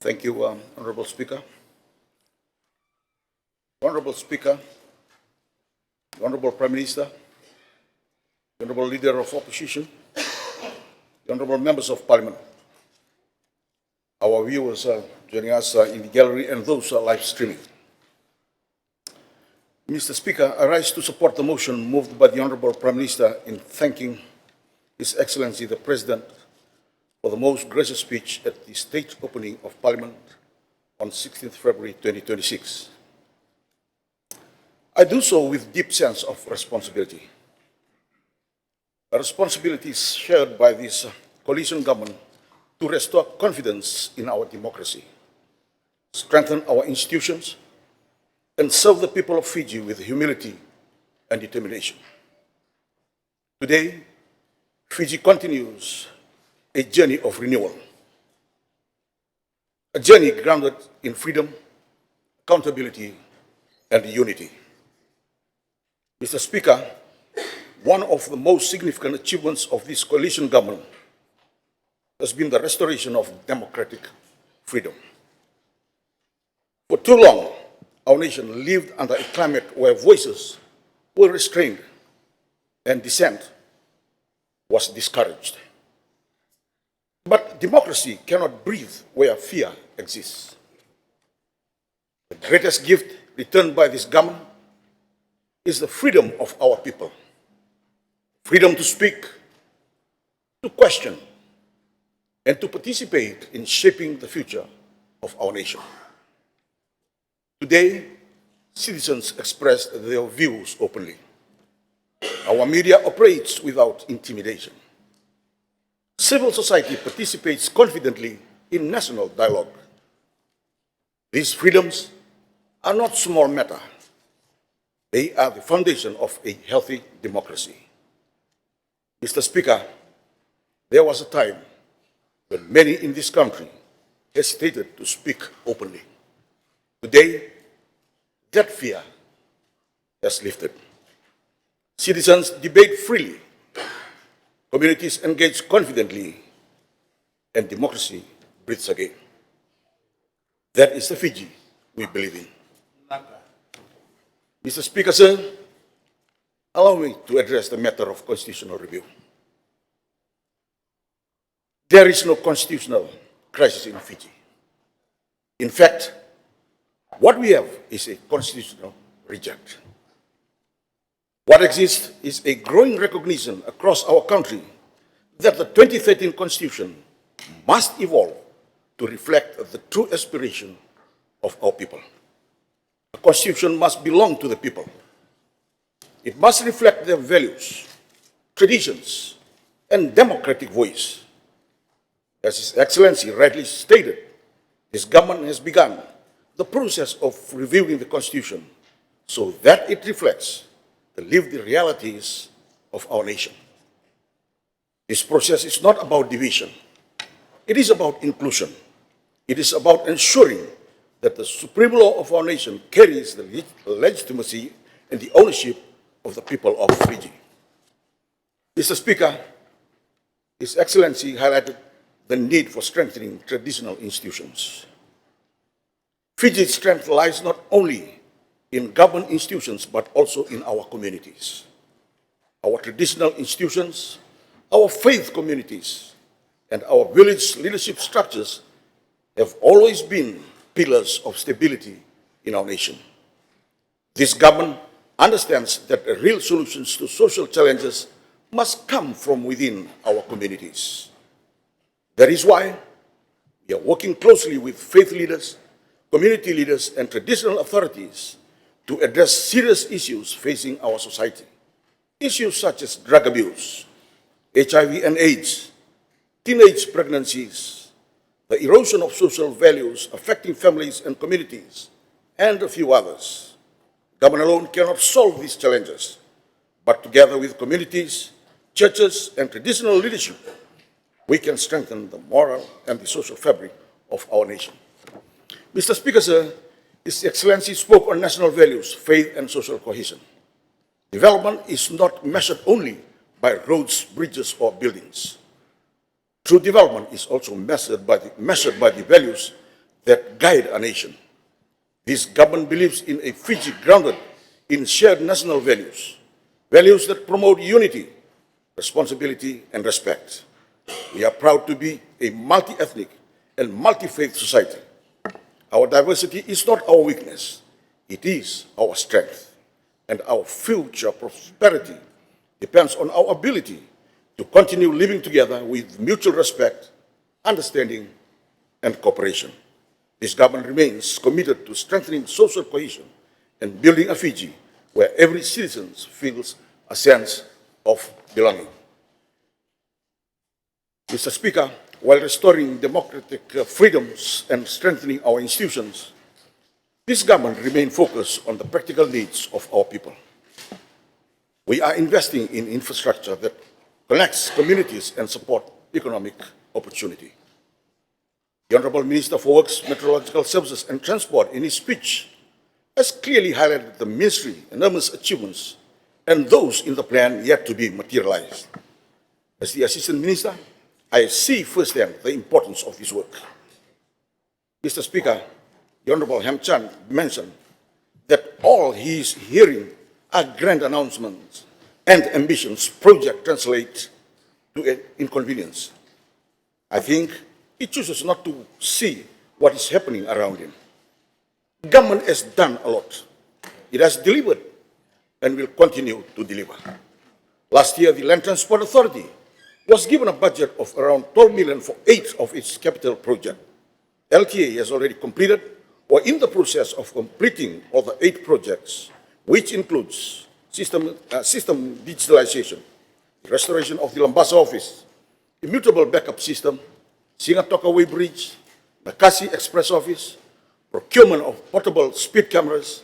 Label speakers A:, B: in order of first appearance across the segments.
A: Thank you, Honorable Speaker. Honorable Speaker, the Honorable Prime Minister, the Honorable Leader of Opposition, the Honorable Members of Parliament, our viewers joining us in the gallery and those live streaming. Mr. Speaker, I rise to support the motion moved by the Honorable Prime Minister in thanking His Excellency the President for the most gracious speech at the state opening of Parliament on 16th February 2026. I do so with deep sense of responsibility. A responsibility shared by this coalition government to restore confidence in our democracy, strengthen our institutions, and serve the people of Fiji with humility and determination. Today, Fiji continues a journey of renewal, a journey grounded in freedom, accountability, and unity. Mr. Speaker, one of the most significant achievements of this coalition government has been the restoration of democratic freedom. For too long, our nation lived under a climate where voices were restrained and dissent was discouraged. But democracy cannot breathe where fear exists. The greatest gift returned by this government is the freedom of our people. Freedom to speak, to question, and to participate in shaping the future of our nation. Today, citizens express their views openly. Our media operates without intimidation. Civil society participates confidently in national dialogue. These freedoms are not small matter. They are the foundation of a healthy democracy. Mr. Speaker, there was a time when many in this country hesitated to speak openly. Today, that fear has lifted. Citizens debate freely, communities engage confidently, and democracy breathes again. That is the Fiji we believe in. Mr. Speaker, sir, allow me to address the matter of constitutional review. There is no constitutional crisis in Fiji. In fact, what we have is a constitutional reject. What exists is a growing recognition across our country that the 2013 Constitution must evolve to reflect the true aspiration of our people. The Constitution must belong to the people. It must reflect their values, traditions, and democratic voice. As His Excellency rightly stated, this government has begun the process of reviewing the Constitution so that it reflects the lived realities of our nation. This process is not about division. It is about inclusion. It is about ensuring that the supreme law of our nation carries the legitimacy and the ownership of the people of Fiji. Mr. Speaker, His Excellency highlighted the need for strengthening traditional institutions. Fiji's strength lies not only in government institutions, but also in our communities. Our traditional institutions, our faith communities, and our village leadership structures have always been pillars of stability in our nation. This government understands that real solutions to social challenges must come from within our communities. That is why we are working closely with faith leaders, community leaders, and traditional authorities to address serious issues facing our society. Issues such as drug abuse, HIV and AIDS, teenage pregnancies, the erosion of social values affecting families and communities, and a few others. Government alone cannot solve these challenges, but together with communities, churches, and traditional leadership, we can strengthen the moral and the social fabric of our nation. Mr. Speaker, sir, His Excellency spoke on national values, faith, and social cohesion. Development is not measured only by roads, bridges, or buildings. True development is also measured by the values that guide a nation. This government believes in a Fiji grounded in shared national values, values that promote unity, responsibility, and respect. We are proud to be a multi-ethnic and multi-faith society. Our diversity is not our weakness, it is our strength. And our future prosperity depends on our ability to continue living together with mutual respect, understanding, and cooperation. This government remains committed to strengthening social cohesion and building a Fiji where every citizen feels a sense of belonging. Mr. Speaker, while restoring democratic freedoms and strengthening our institutions, this government remains focused on the practical needs of our people. We are investing in infrastructure that connects communities and supports economic opportunity. The Honourable Minister for Works, Meteorological Services and Transport, in his speech, has clearly highlighted the Ministry's enormous achievements and those in the plan yet to be materialized. As the Assistant Minister, I see firsthand the importance of this work. Mr. Speaker, the Honourable Hem Chan mentioned that all he is hearing are grand announcements and ambitions project translate to an inconvenience. I think he chooses not to see what is happening around him. Government has done a lot. It has delivered and will continue to deliver. Last year, the Land Transport Authority was given a budget of around 12 million for 8 of its capital projects. LTA has already completed or in the process of completing all the 8 projects, which includes system digitalization, restoration of the Lambasa office, immutable backup system, Singatoka Way Bridge, Nakasi Express office, procurement of portable speed cameras,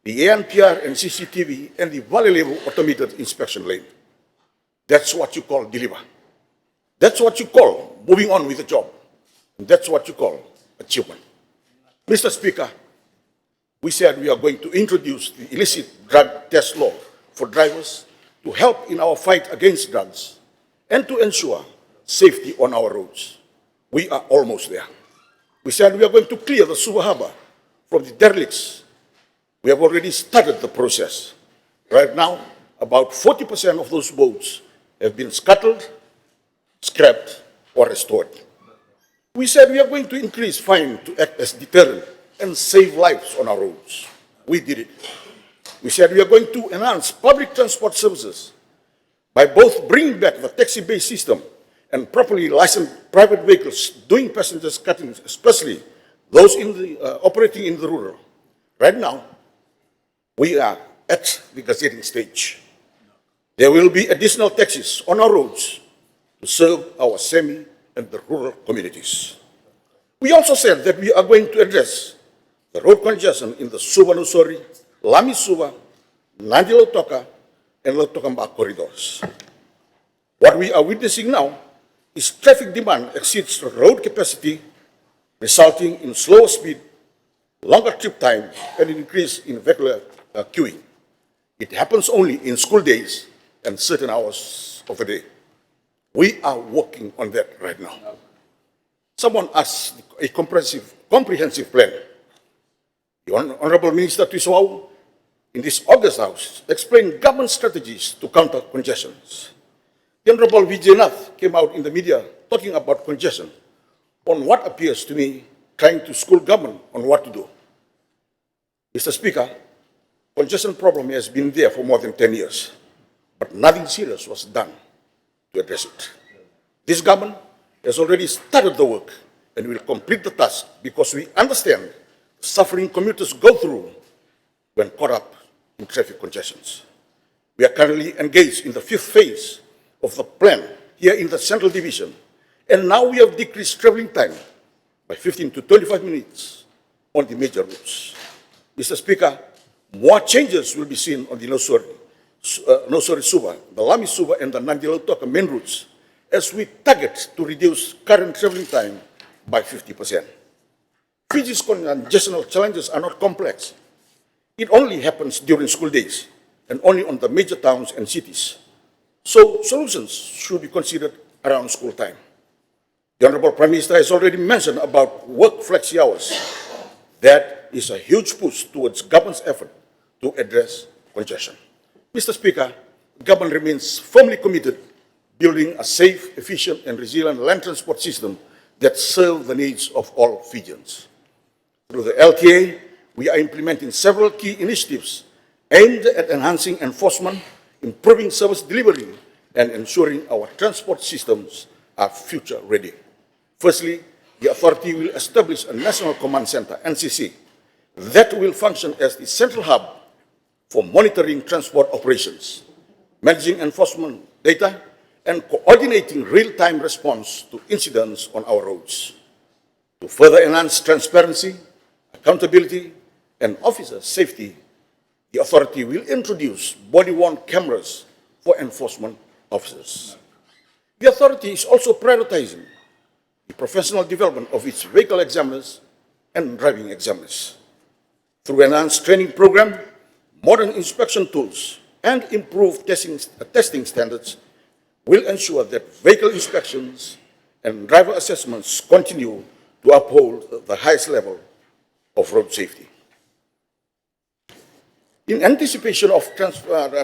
A: the ANPR and CCTV, and the valley-level automated inspection lane. That's what you call deliver. That's what you call moving on with the job. And that's what you call achievement. Mr. Speaker, we said we are going to introduce the illicit drug test law for drivers to help in our fight against drugs and to ensure safety on our roads. We are almost there. We said we are going to clear the Suva Harbour from the derelicts. We have already started the process. Right now, about 40% of those boats have been scuttled, scrapped, or restored. We said we are going to increase fine to act as deterrent and save lives on our roads. We did it. We said we are going to enhance public transport services by both bringing back the taxi-based system and properly licensed private vehicles doing passenger cutting, especially those operating in the rural. Right now, we are at the gazetting stage. There will be additional taxis on our roads to serve our semi and the rural communities. We also said that we are going to address the road congestion in the Suva-Nusori, Lami-Suva, Nandi-Lautoka, and Lautokamba corridors. What we are witnessing now is traffic demand exceeds road capacity, resulting in slower speed, longer trip time, and an increase in vehicular queuing. It happens only in school days and certain hours of the day. We are working on that right now. Someone asked a comprehensive plan. The Honourable Minister Tuinaceva, in this August House, explained government strategies to counter congestions. The Honourable Vijayanath came out in the media talking about congestion on what appears to me trying to school government on what to do. Mr. Speaker, congestion problem has been there for more than 10 years, but nothing serious was done to address it. This government has already started the work and will complete the task because we understand the suffering commuters go through when caught up in traffic congestions. We are currently engaged in the 5th phase of the plan here in the Central Division, and now we have decreased travelling time by 15 to 25 minutes on the major routes. Mr. Speaker, more changes will be seen on the Nosori-Suva, the Lami-Suva, and the Nandi-Lautoka main routes as we target to reduce current travelling time by 50%. Fiji's congestional challenges are not complex. It only happens during school days and only on the major towns and cities. So solutions should be considered around school time. The Honorable Prime Minister has already mentioned about work flexi hours. That is a huge push towards government's effort to address congestion. Mr. Speaker, government remains firmly committed building a safe, efficient, and resilient land transport system that serves the needs of all Fijians. Through the LTA, we are implementing several key initiatives aimed at enhancing enforcement, improving service delivery, and ensuring our transport systems are future ready. Firstly, the authority will establish a National Command Center, NCC, that will function as the central hub for monitoring transport operations, managing enforcement data, and coordinating real-time response to incidents on our roads. To further enhance transparency, accountability, and officer safety, the authority will introduce body-worn cameras for enforcement officers. The authority is also prioritizing the professional development of its vehicle examiners and driving examiners. Through enhanced training program, modern inspection tools, and improved testing standards, will ensure that vehicle inspections and driver assessments continue to uphold the highest level of road safety. In anticipation of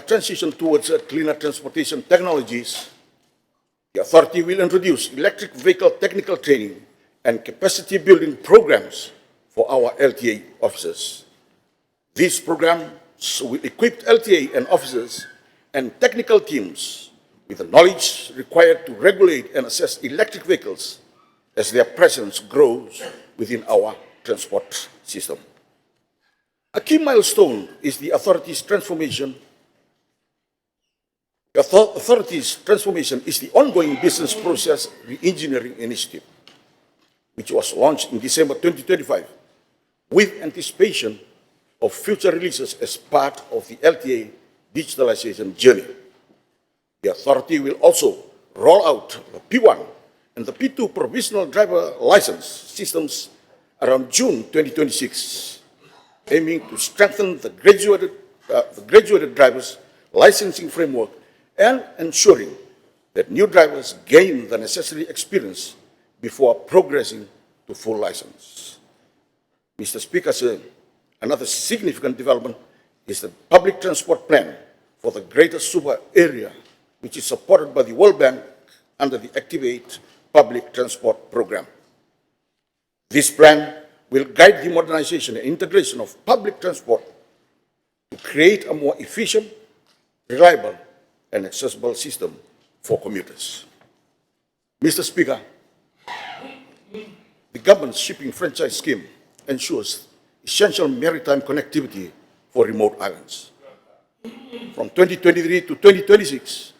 A: transition towards cleaner transportation technologies, the authority will introduce electric vehicle technical training and capacity building programs for our LTA officers. These programs will equip LTA and officers and technical teams with the knowledge required to regulate and assess electric vehicles as their presence grows within our transport system. A key milestone is the authority's transformation. The authority's transformation is the ongoing business process re-engineering initiative, which was launched in December 2025 with anticipation of future releases as part of the LTA digitalization journey. The authority will also roll out the P1 and the P2 provisional driver license systems around June 2026, aiming to strengthen the graduated drivers' licensing framework and ensuring that new drivers gain the necessary experience before progressing to full license. Mr. Speaker, sir, another significant development is the public transport plan for the Greater Suba area, which is supported by the World Bank under the Activate Public Transport Program. This plan will guide the modernization and integration of public transport to create a more efficient, reliable, and accessible system for commuters. Mr. Speaker, the government's shipping franchise scheme ensures essential maritime connectivity for remote islands. From 2023 to 2026,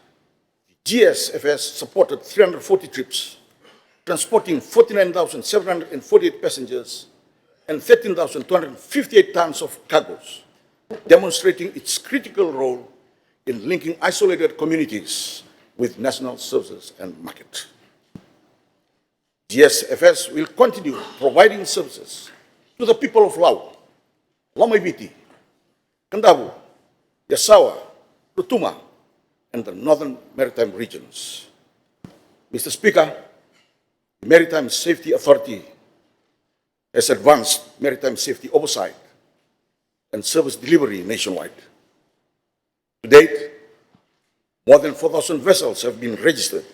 A: the GSFS supported 340 trips, transporting 49,748 passengers and 13,258 tons of cargoes, demonstrating its critical role in linking isolated communities with national services and market. GSFS will continue providing services to the people of Lau, Lamaiviti, Kandavu, Yasawa, Rutuma, and the northern maritime regions. Mr. Speaker, the Maritime Safety Authority has advanced maritime safety oversight and service delivery nationwide. To date, more than 4,000 vessels have been registered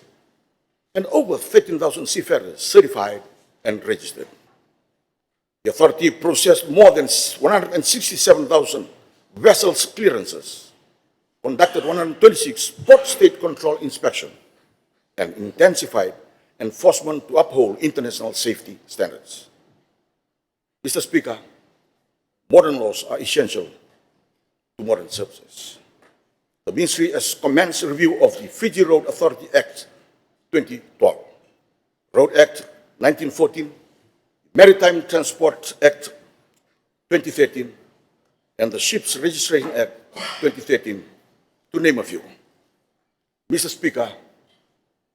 A: and over 13,000 seafarers certified and registered. The authority processed more than 167,000 vessels clearances, conducted 126 port state control inspections, and intensified enforcement to uphold international safety standards. Mr. Speaker, modern laws are essential to modern services. The Ministry has commenced a review of the Fiji Road Authority Act 2012, Road Act 1914, Maritime Transport Act 2013, and the Ships Registration Act 2013, to name a few. Mr. Speaker,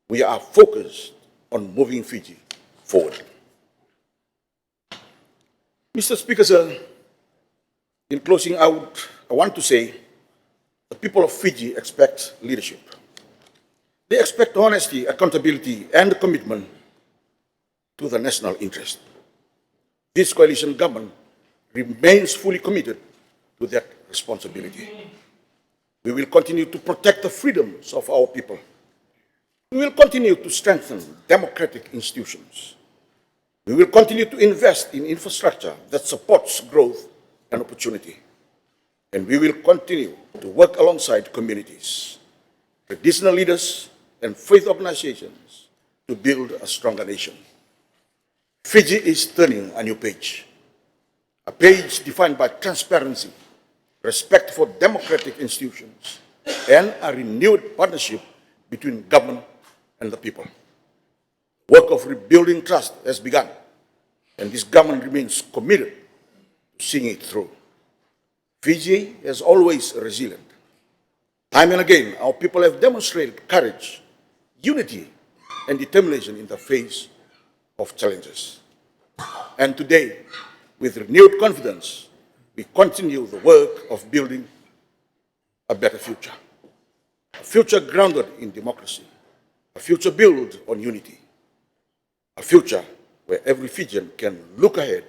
A: we are focused on moving Fiji forward. Mr. Speaker, sir, in closing, I want to say the people of Fiji expect leadership. They expect honesty, accountability, and commitment to the national interest. This coalition government remains fully committed to that responsibility. We will continue to protect the freedoms of our people. We will continue to strengthen democratic institutions. We will continue to invest in infrastructure that supports growth and opportunity. And we will continue to work alongside communities, traditional leaders, and faith organizations to build a stronger nation. Fiji is turning a new page, a page defined by transparency, respect for democratic institutions, and a renewed partnership between government and the people. Work of rebuilding trust has begun, and this government remains committed to seeing it through. Fiji is always resilient. Time and again, our people have demonstrated courage, unity, and determination in the face of challenges. And today, with renewed confidence, we continue the work of building a better future. A future grounded in democracy, a future built on unity, a future where every Fijian can look ahead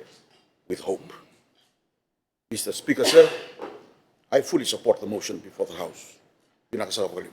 A: with hope. Mr. Speaker, sir, I fully support the motion before the House. Tuinaceva.